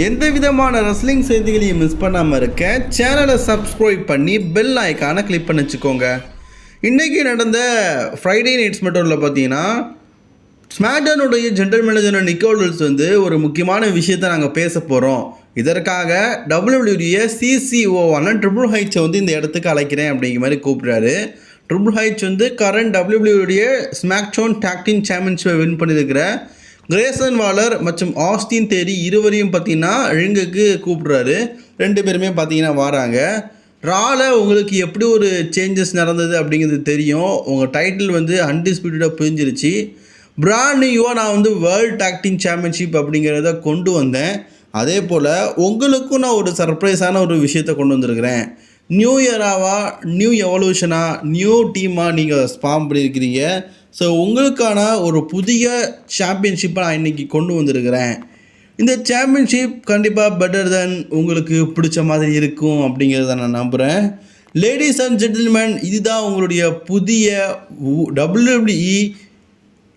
எந்த விதமான ரெஸ்லிங் செய்திகளையும் மிஸ் பண்ணாமல் இருக்க சேனலை சப்ஸ்கிரைப் பண்ணி பெல் ஐக்கானை கிளிக் பண்ணி வச்சுக்கோங்க. இன்றைக்கி நடந்த ஃப்ரைடே நைட்ஸ் மட்டும் பார்த்தீங்கன்னா ஸ்மாக்டவுனுடைய ஜெனரல் மேனேஜர் நிக் ஆல்டர்ஸ் ஒரு முக்கியமான விஷயத்தை நாங்கள் பேச போகிறோம். இதற்காக WWE CCO-வான ட்ரிபிள் ஹைச்சை இந்த இடத்துக்கு அழைக்கிறேன் அப்படிங்கிற மாதிரி கூப்பிட்றாரு. Triple H current WWE SmackDown tag team சாம்பியன்ஷிப்பை வின் பண்ணியிருக்கிற கிரேசன் வாலர் மற்றும் ஆஸ்டின் தேரி இருவரையும் பார்த்தீங்கன்னா ரிங்குக்கு கூப்பிட்றாரு. ரெண்டு பேருமே பார்த்தீங்கன்னா வராங்க. ரால உங்களுக்கு எப்படி ஒரு சேஞ்சஸ் நடந்தது அப்படிங்கிறது தெரியும். உங்கள் டைட்டில் அன்டிஸ்பியூட்டடாக புரிஞ்சிருச்சு. பிராண்ட் நியூவாக நான் வேர்ல்டு டாக் டீம் சாம்பியன்ஷிப் அப்படிங்கிறத கொண்டு வந்தேன். அதே போல் உங்களுக்கும் நான் ஒரு சர்ப்ரைஸான ஒரு விஷயத்தை கொண்டு வந்திருக்கிறேன். நியூ இயராவா, நியூ எவல்யூஷனாக, நியூ டீமாக நீங்கள் ஸ்பாம் பண்ணியிருக்கிறீங்க. ஸோ உங்களுக்கான ஒரு புதிய சாம்பியன்ஷிப்பை நான் இன்றைக்கி கொண்டு வந்திருக்கிறேன். இந்த சாம்பியன்ஷிப் கண்டிப்பாக பெட்டர் தென் உங்களுக்கு பிடிச்ச மாதிரி இருக்கும் அப்படிங்கிறத நான் நம்புகிறேன். லேடிஸ் அண்ட் ஜென்டில்மேன், இதுதான் உங்களுடைய புதிய WWE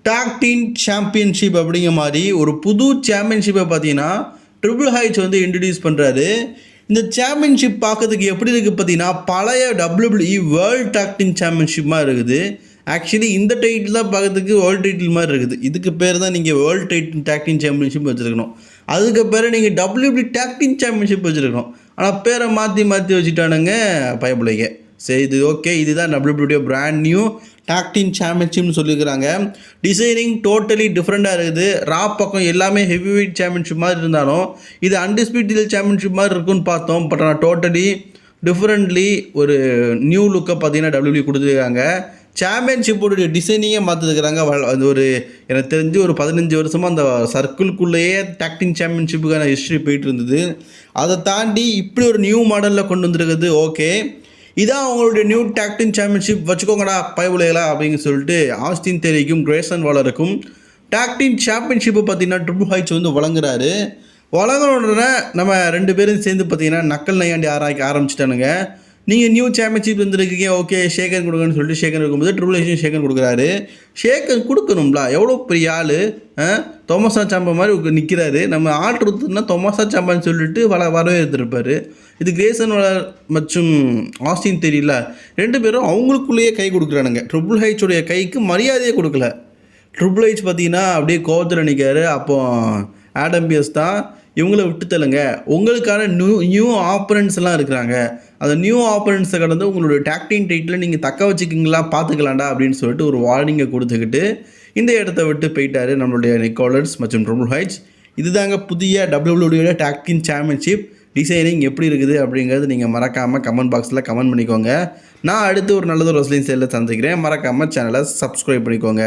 டாக் டீம் சாம்பியன்ஷிப் அப்படிங்கிற மாதிரி ஒரு புது சாம்பியன்ஷிப்பை பார்த்தீங்கன்னா ட்ரிபிள் ஹைச் இன்ட்ரடியூஸ் பண்ணுறாரு. இந்த சாம்பியன்ஷிப் பார்க்கறதுக்கு எப்படி இருக்குது பார்த்தீங்கன்னா பழைய WWE world talk team championship மாதிரி இருக்குது. ஆக்சுவலி இந்த டைட்டில் தான் பார்க்கறதுக்கு வேர்ல்டு டைட்டில் மாதிரி இருக்குது. இதுக்கு பேர் தான் நீங்கள் world title talk team championship வச்சுருக்கணும். அதுக்கு பேர் நீங்கள் WWE டாக் டீம் சாம்பியன்ஷிப் வச்சுருக்கணும். ஆனால் பேரை மாற்றி வச்சுட்டானுங்க பயப்பிள்ளைங்க. சரி, இது ஓகே. இதுதான் WWE brand new tag team சாம்பியன்ஷிப்னு சொல்லியிருக்கிறாங்க. டிசைனிங் டோட்டலி டிஃப்ரெண்ட்டாக இருக்குது. ரா பக்கம் எல்லாமே ஹெவி வெயிட் சாம்பியன்ஷிப் மாதிரி இருந்தாலும் இது அன்டிஸ்பியூட்டட் சாம்பியன்ஷிப் மாதிரி இருக்குன்னு பார்த்தோம். பட் ஆனால் டோட்டலி டிஃப்ரெண்ட்லி ஒரு நியூ லுக்கை பார்த்தீங்கன்னா WWE கொடுத்துருக்காங்க. சாம்பியன்ஷிப்போடைய டிசைனிங்கே மாற்றிருக்கிறாங்க. அது எனக்கு தெரிஞ்சு ஒரு 15 வருஷமாக அந்த சர்க்கிள்குள்ளேயே டாக் டீம் சாம்பியன்ஷிப்புக்கான ஹிஸ்ட்ரி போயிட்டு இருந்தது. அதை தாண்டி இப்படி ஒரு நியூ மாடலில் கொண்டு வந்துருக்குது. ஓகே, இதான் அவங்களுடைய நியூ டாக் டீம் சாம்பியன்ஷிப் வச்சுக்கோங்கடா பயவுலைகளா அப்படின்னு சொல்லிட்டு ஆஸ்டின் தேரிக்கும் கிரேசன் வாலருக்கும் டாக் டீம் சாம்பியன்ஷிப்பை பார்த்தீங்கன்னா ட்ரிபிள் ஹைச் வழங்குறாரு. வழங்கினோடனே நம்ம ரெண்டு பேரும் சேர்ந்து பார்த்தீங்கன்னா நக்கல் நையாண்டி ஆரம்பிச்சிட்டானுங்க. நீங்கள் நியூ சாம்பியன்ஷிப் வந்துருக்கீங்க, ஓகே ஷேக்கன் கொடுங்கன்னு சொல்லிட்டு ஷேக்கன் கொடுக்கும்போது ட்ரிபிள் ஹைச்சும் ஷேக்கன் கொடுக்குறாரு. ஷேக்கன் கொடுக்கணும்ல, எவ்வளோ பெரிய ஆள், தொமசா சாம்பா மாதிரி நிற்கிறாரு. நம்ம ஆர்டர் கொடுத்துனா தொமசா சாம்பான்னு சொல்லிட்டு வரவேற்றிருப்பார். இது கிரேசன் வாலர் மற்றும் ஆஸ்டின் தெரியல, ரெண்டு பேரும் அவங்களுக்குள்ளேயே கை கொடுக்குறானுங்க. ட்ரிபிள் ஹைச்சோடைய கைக்கு மரியாதையே கொடுக்கல. ட்ரிபிள் ஹைச் பார்த்தீங்கன்னா அப்படியே கோவத்தில் நிற்காரு. அப்போ ஆடம் பியர்ஸ் தான் இவங்கள விட்டு தள்ளுங்க, உங்களுக்கான நியூ ஆப்பரன்ஸ்லாம் இருக்கிறாங்க, அந்த நியூ ஆப்பரன்ஸை கடந்து உங்களுடைய டாக் டீம் டைட்டில் நீங்கள் தக்க வச்சுக்கிங்களா பார்த்துக்கலாண்டா அப்படின்னு சொல்லிட்டு ஒரு வார்னிங்கை கொடுத்துக்கிட்டு இந்த இடத்த விட்டு போயிட்டார் நம்மளுடைய நிக் ஆல்டர்ஸ் மற்றும் ட்ரிபிள் ஹைச். இதுதாங்க புதிய WWE talk team championship designing எப்படி இருக்குது அப்படிங்கிறது நீங்கள் மறக்காமல் கமெண்ட் பாக்ஸில் கமெண்ட் பண்ணிக்கோங்க. நான் அடுத்து ஒரு நல்லதொரு ரெஸ்லிங் சேலில் சந்திக்கிறேன். மறக்காமல் சேனலை சப்ஸ்கிரைப் பண்ணிக்கோங்க.